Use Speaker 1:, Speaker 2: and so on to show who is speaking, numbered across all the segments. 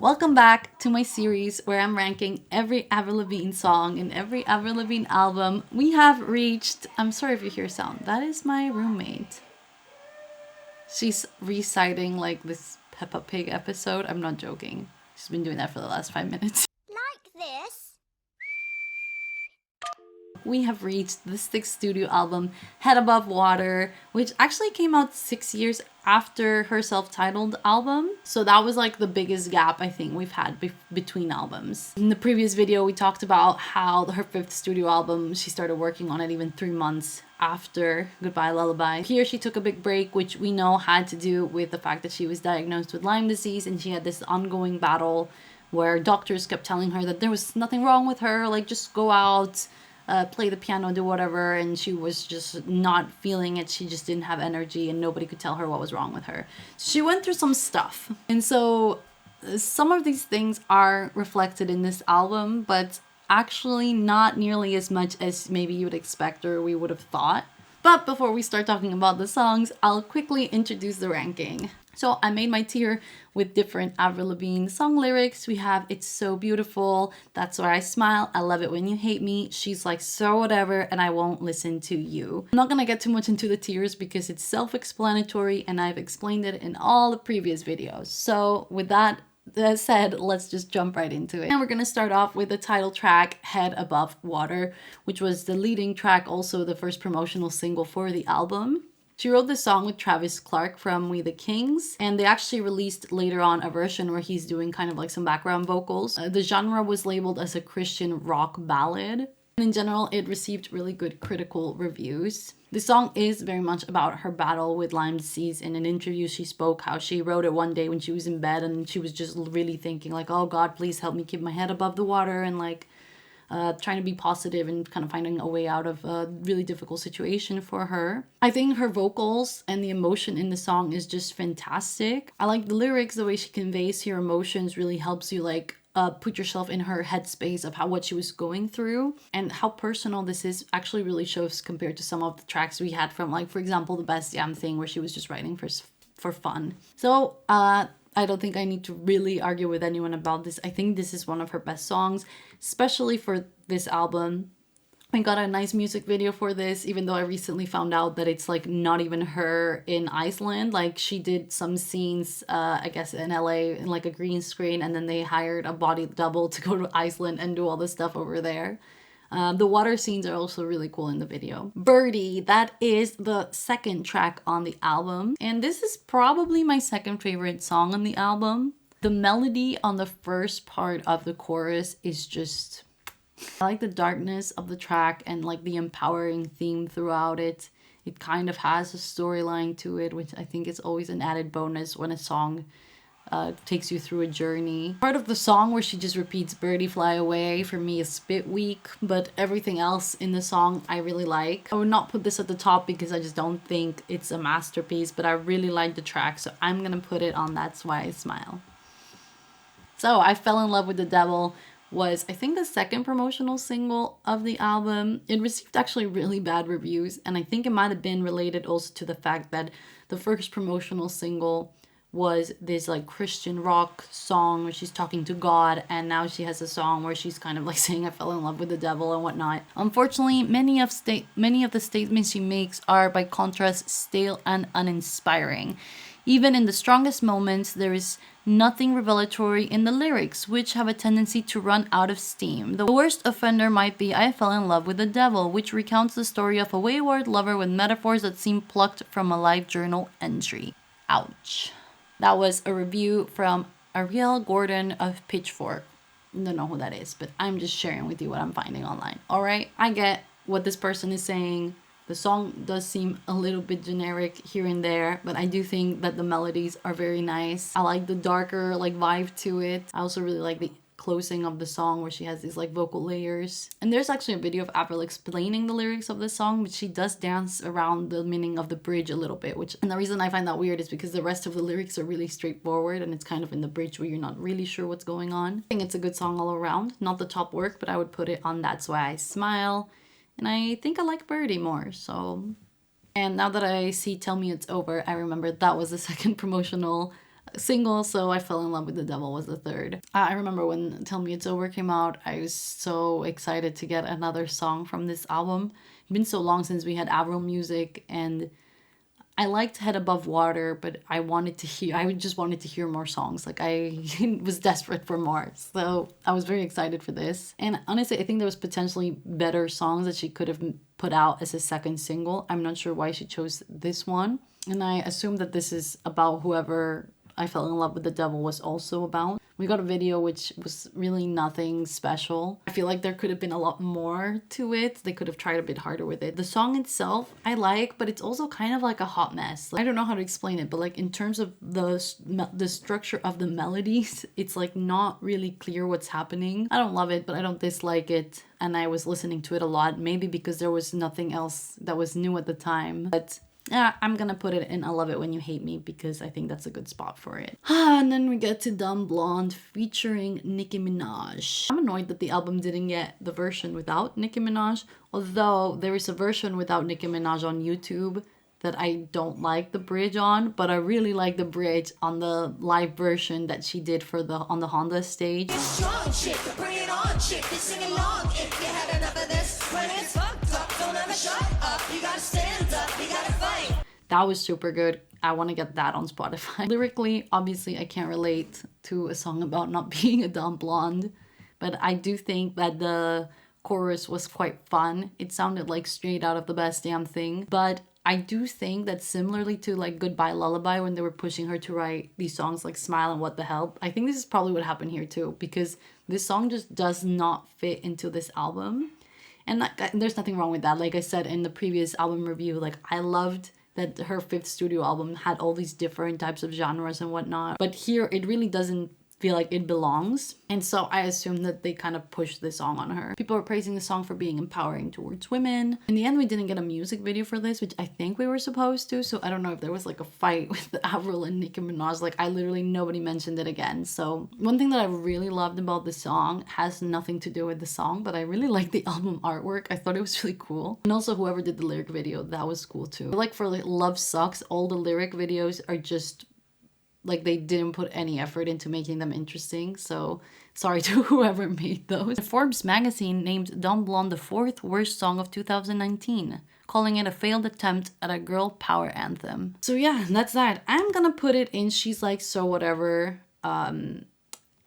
Speaker 1: Welcome back to my series where I'm ranking every Avril Lavigne song in every Avril Lavigne album. We have reached, I'm sorry if you hear sound, that is my roommate. She's reciting like this Peppa Pig episode. I'm not joking. She's been doing that for the last 5 minutes.
Speaker 2: Like this?
Speaker 1: We have reached the sixth studio album, Head Above Water, which actually came out 6 years after her self-titled album. So that was like the biggest gap I think we've had between albums. In the previous video, we talked about how her fifth studio album, she started working on it even 3 months after Goodbye Lullaby. Here she took a big break, which we know had to do with the fact that she was diagnosed with Lyme disease and she had this ongoing battle where doctors kept telling her that there was nothing wrong with her, like just go out, play the piano, do whatever, and she was just not feeling it. She just didn't have energy and nobody could tell her what was wrong with her. She went through some stuff, and so some of these things are reflected in this album, but actually not nearly as much as maybe you would expect or we would have thought. But before we start talking about the songs, I'll quickly introduce the ranking. So I made my tier with different Avril Lavigne song lyrics. We have It's So Beautiful, That's Why I Smile, I Love It When You Hate Me, She's Like So Whatever, and I Won't Listen to You. I'm not gonna get too much into the tiers because it's self-explanatory and I've explained it in all the previous videos. So with that said, let's just jump right into it. And we're gonna start off with the title track, Head Above Water, which was the leading track, also the first promotional single for the album. She wrote this song with Travis Clark from We the Kings, and they actually released later on a version where he's doing kind of like some background vocals. The genre was labeled as a Christian rock ballad. And in general, it received really good critical reviews. The song is very much about her battle with Lyme disease. In an interview, she spoke how she wrote it one day when she was in bed and she was just really thinking like, oh God, please help me keep my head above the water, and like trying to be positive and kind of finding a way out of a really difficult situation for her. I think her vocals and the emotion in the song is just fantastic. I like the lyrics, the way she conveys her emotions really helps you like put yourself in her headspace of what she was going through, and how personal this is actually really shows compared to some of the tracks we had from, like, for example, The Best Damn Thing, where she was just writing for fun. So I don't think I need to really argue with anyone about this. I think this is one of her best songs, especially for this album. I got a nice music video for this, even though I recently found out that it's like not even her in Iceland. Like she did some scenes, I guess in LA in like a green screen, and then they hired a body double to go to Iceland and do all this stuff over there. The water scenes are also really cool in the video. Birdie, that is the second track on the album. And this is probably my second favorite song on the album. The melody on the first part of the chorus is just... I like the darkness of the track and like the empowering theme throughout it. It kind of has a storyline to it, which I think is always an added bonus when a song takes you through a journey. Part of the song where she just repeats Birdie Fly Away for me is a bit weak, but everything else in the song I really like. I would not put this at the top because I just don't think it's a masterpiece, but I really like the track, so I'm gonna put it on That's Why I Smile. So I Fell in Love with the Devil was, I think, the second promotional single of the album. It received actually really bad reviews, and I think it might have been related also to the fact that the first promotional single was this like Christian rock song where she's talking to God, and now she has a song where she's kind of like saying I fell in love with the devil and whatnot. Unfortunately, many of the statements she makes are by contrast stale and uninspiring. Even in the strongest moments, there is nothing revelatory in the lyrics, which have a tendency to run out of steam. The worst offender might be I Fell in Love with the Devil, which recounts the story of a wayward lover with metaphors that seem plucked from a life journal entry. Ouch. That was a review from Ariel Gordon of Pitchfork. I don't know who that is, but I'm just sharing with you what I'm finding online. All right, I get what this person is saying. The song does seem a little bit generic here and there, but I do think that the melodies are very nice. I like the darker like vibe to it. I also really like the closing of the song where she has these like vocal layers. And there's actually a video of Avril explaining the lyrics of the song, but she does dance around the meaning of the bridge a little bit, and the reason I find that weird is because the rest of the lyrics are really straightforward and it's kind of in the bridge where you're not really sure what's going on. I think it's a good song all around. Not the top work, but I would put it on That's Why I Smile. And I think I like Birdie more, so... And now that I see Tell Me It's Over, I remember that was the second promotional single, so I Fell in Love with the Devil was the third. I remember when Tell Me It's Over came out, I was so excited to get another song from this album. It's been so long since we had Avril music, and I liked Head Above Water, but I just wanted to hear more songs. Like, I was desperate for more. So I was very excited for this. And honestly, I think there was potentially better songs that she could have put out as a second single. I'm not sure why she chose this one. And I assume that this is about whoever I Fell in Love with the Devil was also about. We got a video which was really nothing special. I feel like there could have been a lot more to it. They could have tried a bit harder with it. The song itself I like, but it's also kind of like a hot mess. I don't know how to explain it, but like in terms of the structure of the melodies, it's like not really clear what's happening. I don't love it, but I don't dislike it. And I was listening to it a lot, maybe because there was nothing else that was new at the time. But yeah, I'm gonna put it in I Love It When You Hate Me because I think that's a good spot for it. And then we get to Dumb Blonde featuring Nicki Minaj. I'm annoyed that the album didn't get the version without Nicki Minaj, although there is a version without Nicki Minaj on YouTube that I don't like the bridge on, but I really like the bridge on the live version that she did for on the Honda stage.
Speaker 2: Strong chick, bring it on chick, sing along if you had enough of this. When it's fucked up, don't ever shut up. You gotta stand up, you gotta fight.
Speaker 1: That was super good. I want to get that on Spotify. Lyrically, obviously, I can't relate to a song about not being a dumb blonde, but I do think that the chorus was quite fun. It sounded like straight out of The Best Damn Thing, but I do think that similarly to like Goodbye Lullaby when they were pushing her to write these songs like Smile and What the Hell, I think this is probably what happened here too, because this song just does not fit into this album. And there's nothing wrong with that. Like I said in the previous album review, like I loved that her fifth studio album had all these different types of genres and whatnot. But here it really doesn't feel like it belongs. And so I assume that they kind of pushed this song on her. People were praising the song for being empowering towards women. In the end, we didn't get a music video for this, which I think we were supposed to. So I don't know if there was like a fight with Avril and Nicki Minaj. Like nobody mentioned it again. So one thing that I really loved about the song has nothing to do with the song, but I really like the album artwork. I thought it was really cool. And also whoever did the lyric video, that was cool too. Like for like Love Sucks, all the lyric videos are just like they didn't put any effort into making them interesting. So sorry to whoever made those. Forbes magazine named Dumb Blonde the 4th worst song of 2019, calling it a failed attempt at a girl power anthem. So yeah, that's that. I'm gonna put it in She's Like So Whatever.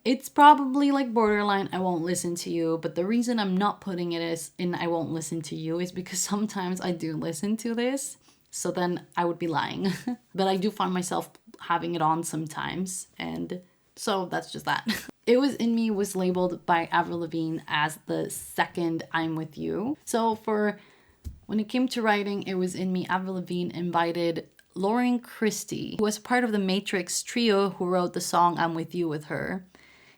Speaker 1: It's probably like borderline I Won't Listen to You, but the reason I'm not putting it as in I Won't Listen to You is because sometimes I do listen to this, so then I would be lying. But I do find myself having it on sometimes, and so that's just that. It Was In Me was labeled by Avril Lavigne as the second I'm With You. So for when it came to writing It Was In Me, Avril Lavigne invited Lauren Christie, who was part of the Matrix trio who wrote the song I'm With You with her.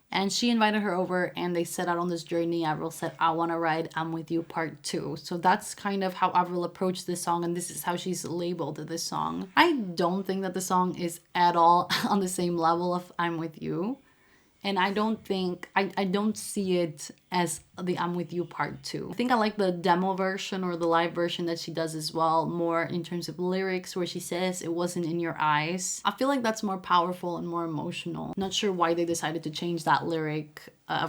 Speaker 1: And she invited her over and they set out on this journey. Avril said, I want to write I'm With You Part 2. So that's kind of how Avril approached this song, and this is how she's labeled this song. I don't think that the song is at all on the same level of I'm With You. And I don't see it as the I'm With You Part 2. I think I like the demo version or the live version that she does as well, more in terms of lyrics where she says it wasn't in your eyes. I feel like that's more powerful and more emotional. Not sure why they decided to change that lyric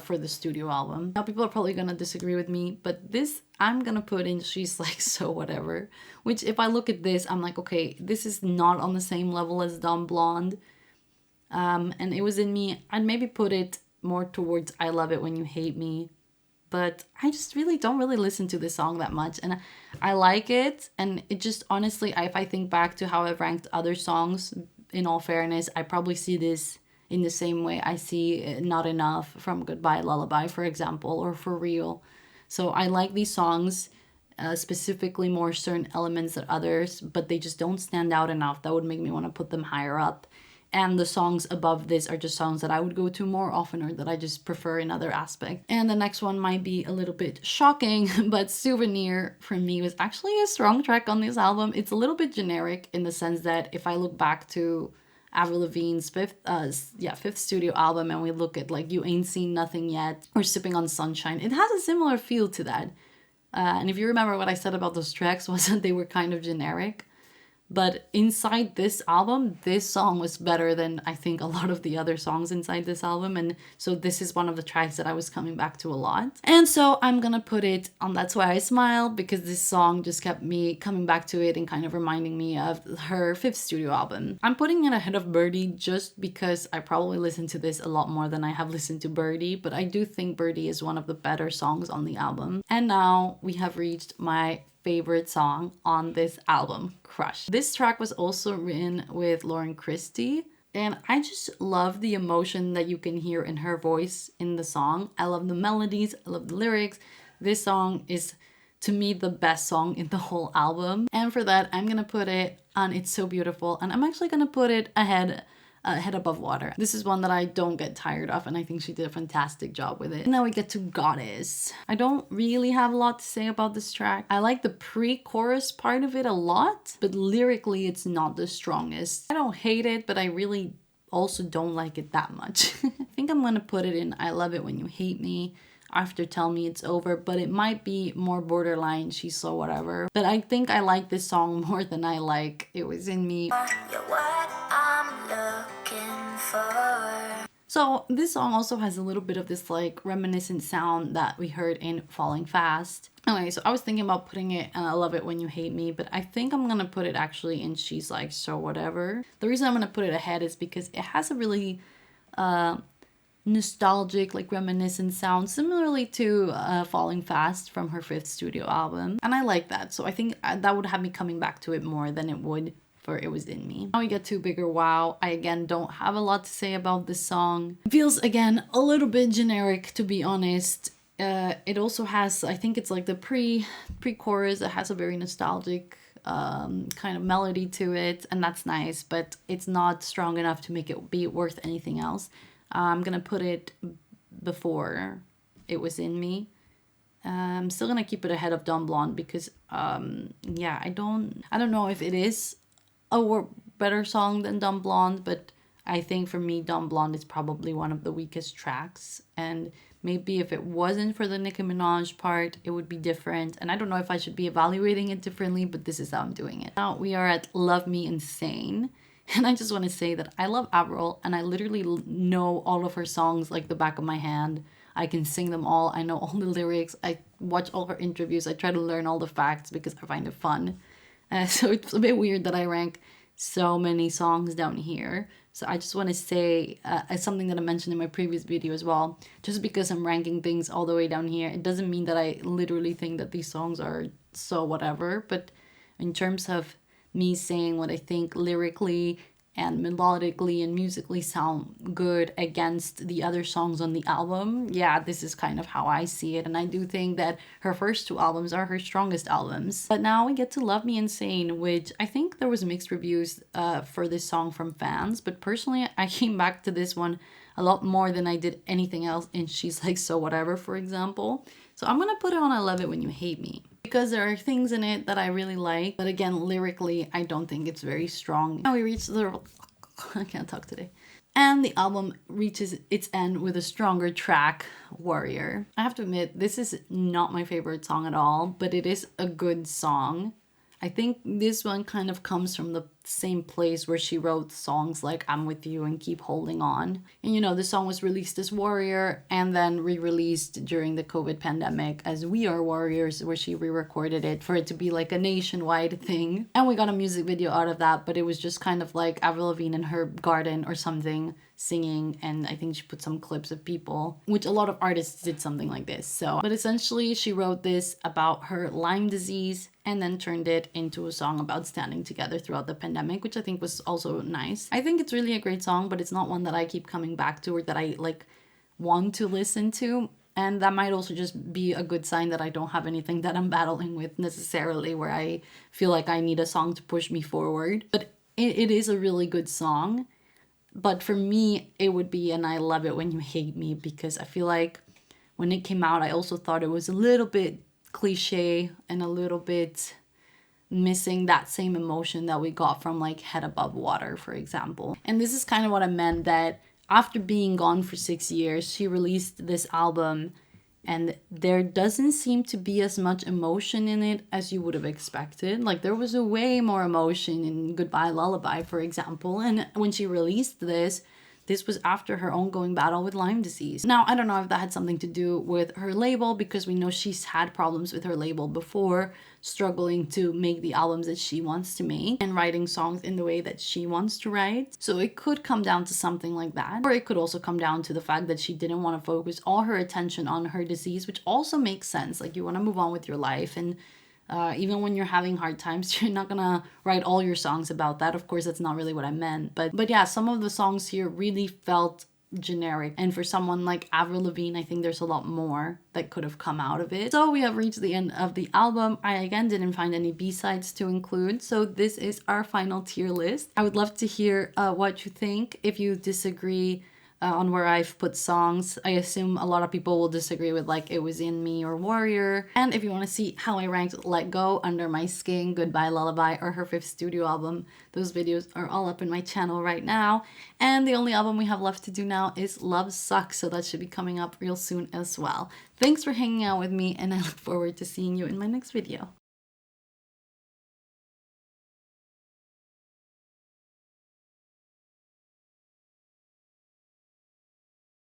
Speaker 1: for the studio album. Now people are probably gonna disagree with me, but this I'm gonna put in She's Like So Whatever. Which if I look at this, I'm like, okay, this is not on the same level as Dumb Blonde. And It Was In Me, I'd maybe put it more towards I Love It When You Hate Me, but I just really don't listen to this song that much, and I like it, and it just honestly, if I think back to how I've ranked other songs, in all fairness, I probably see this in the same way I see Not Enough from Goodbye Lullaby, for example, or For Real. So I like these songs, specifically more certain elements than others, but they just don't stand out enough. That would make me want to put them higher up. And the songs above this are just songs that I would go to more often or that I just prefer in other aspects. And the next one might be a little bit shocking, but Souvenir for me was actually a strong track on this album. It's a little bit generic in the sense that if I look back to Avril Lavigne's fifth studio album and we look at like You Ain't Seen Nothing Yet or Sipping on Sunshine, it has a similar feel to that. And if you remember what I said about those tracks was that they were kind of generic. But inside this album, this song was better than I think a lot of the other songs inside this album. And so this is one of the tracks that I was coming back to a lot. And so I'm gonna put it on That's Why I Smile, because this song just kept me coming back to it and kind of reminding me of her fifth studio album. I'm putting it ahead of Birdie just because I probably listened to this a lot more than I have listened to Birdie, but I do think Birdie is one of the better songs on the album. And now we have reached my favorite song on this album, Crush. This track was also written with Lauren Christie, and I just love the emotion that you can hear in her voice in the song. I love the melodies, I love the lyrics. This song is, to me, the best song in the whole album. And for that, I'm gonna put it on It's So Beautiful, and I'm actually gonna put it ahead Above Water. This is one that I don't get tired of, and I think she did a fantastic job with it. And now we get to Goddess. I don't really have a lot to say about this track. I like the pre-chorus part of it a lot, but lyrically it's not the strongest. I don't hate it, but I really also don't like it that much. I think I'm gonna put it in I Love It When You Hate Me, after Tell Me It's Over, but it might be more borderline She's So Whatever. But I think I like this song more than I like It Was In Me.
Speaker 2: You're what I'm looking for.
Speaker 1: So this song also has a little bit of this like reminiscent sound that we heard in Falling Fast. Anyway, so I was thinking about putting it and I Love It When You Hate Me, but I think I'm gonna put it actually in She's Like So Whatever. The reason I'm gonna put it ahead is because it has a really nostalgic, like reminiscent sound, similarly to Falling Fast from her fifth studio album. And I like that. So I think that would have me coming back to it more than it would for It Was In Me. Now we get to Bigger Wow. I again don't have a lot to say about this song. It feels again a little bit generic, to be honest. It also has, I think it's like the pre-chorus. It has a very nostalgic kind of melody to it, and that's nice, but it's not strong enough to make it be worth anything else. I'm gonna put it before It Was In Me. I'm still gonna keep it ahead of Dumb Blonde because yeah, I don't know if it is a better song than Dumb Blonde, but I think for me Dumb Blonde is probably one of the weakest tracks, and maybe if it wasn't for the Nicki Minaj part it would be different, and I don't know if I should be evaluating it differently, but this is how I'm doing it. Now we are at Love Me Insane. And I just want to say that I love Avril, and I literally know all of her songs like the back of my hand. I can sing them all. I know all the lyrics. I watch all her interviews. I try to learn all the facts because I find it fun. So it's a bit weird that I rank so many songs down here. So I just want to say something that I mentioned in my previous video as well. Just because I'm ranking things all the way down here, it doesn't mean that I literally think that these songs are so whatever. But in terms of me saying what I think lyrically and melodically and musically sound good against the other songs on the album, yeah, this is kind of how I see it. And I do think that her first two albums are her strongest albums. But now we get to Love Me Insane, which I think there was mixed reviews for this song from fans. But personally, I came back to this one a lot more than I did anything else in She's Like So Whatever, for example. So I'm gonna put it on I Love It When You Hate Me, because there are things in it that I really like, but again, lyrically, I don't think it's very strong. Now we reach the... I can't talk today. And the album reaches its end with a stronger track, Warrior. I have to admit, this is not my favorite song at all, but it is a good song. I think this one kind of comes from the same place where she wrote songs like I'm With You and Keep Holding On. And you know, the song was released as Warrior and then re-released during the COVID pandemic as We Are Warriors, where she re-recorded it for it to be like a nationwide thing. And we got a music video out of that, but it was just kind of like Avril Lavigne in her garden or something singing, and I think she put some clips of people, which a lot of artists did something like this. So, but essentially she wrote this about her Lyme disease and then turned it into a song about standing together throughout the pandemic, which I think was also nice. I think it's really a great song, but it's not one that I keep coming back to or that I like want to listen to. And that might also just be a good sign that I don't have anything that I'm battling with necessarily, where I feel like I need a song to push me forward. But it is a really good song. But for me, it would be And I Love It When You Hate Me, because I feel like when it came out, I also thought it was a little bit cliche and a little bit missing that same emotion that we got from like Head Above Water, for example. And this is kind of what I meant, that after being gone for 6 years, she released this album and there doesn't seem to be as much emotion in it as you would have expected. Like there was a way more emotion in Goodbye Lullaby, for example, and when she released this was after her ongoing battle with Lyme disease. Now, I don't know if that had something to do with her label, because we know she's had problems with her label before, struggling to make the albums that she wants to make and writing songs in the way that she wants to write. So it could come down to something like that. Or it could also come down to the fact that she didn't want to focus all her attention on her disease, which also makes sense. Like you want to move on with your life, and even when you're having hard times, you're not gonna write all your songs about that. Of course, that's not really what I meant. But yeah, some of the songs here really felt generic. And for someone like Avril Lavigne, I think there's a lot more that could have come out of it. So we have reached the end of the album. I again didn't find any B-sides to include. So this is our final tier list. I would love to hear what you think. If you disagree on where I've put songs, I assume a lot of people will disagree with like It Was In Me or Warrior. And if you want to see how I ranked Let Go, Under My Skin, Goodbye Lullaby, or her 5th studio album, those videos are all up in my channel right now. And the only album we have left to do now is Love Sucks, so that should be coming up real soon as well. Thanks for hanging out with me, and I look forward to seeing you in my next video.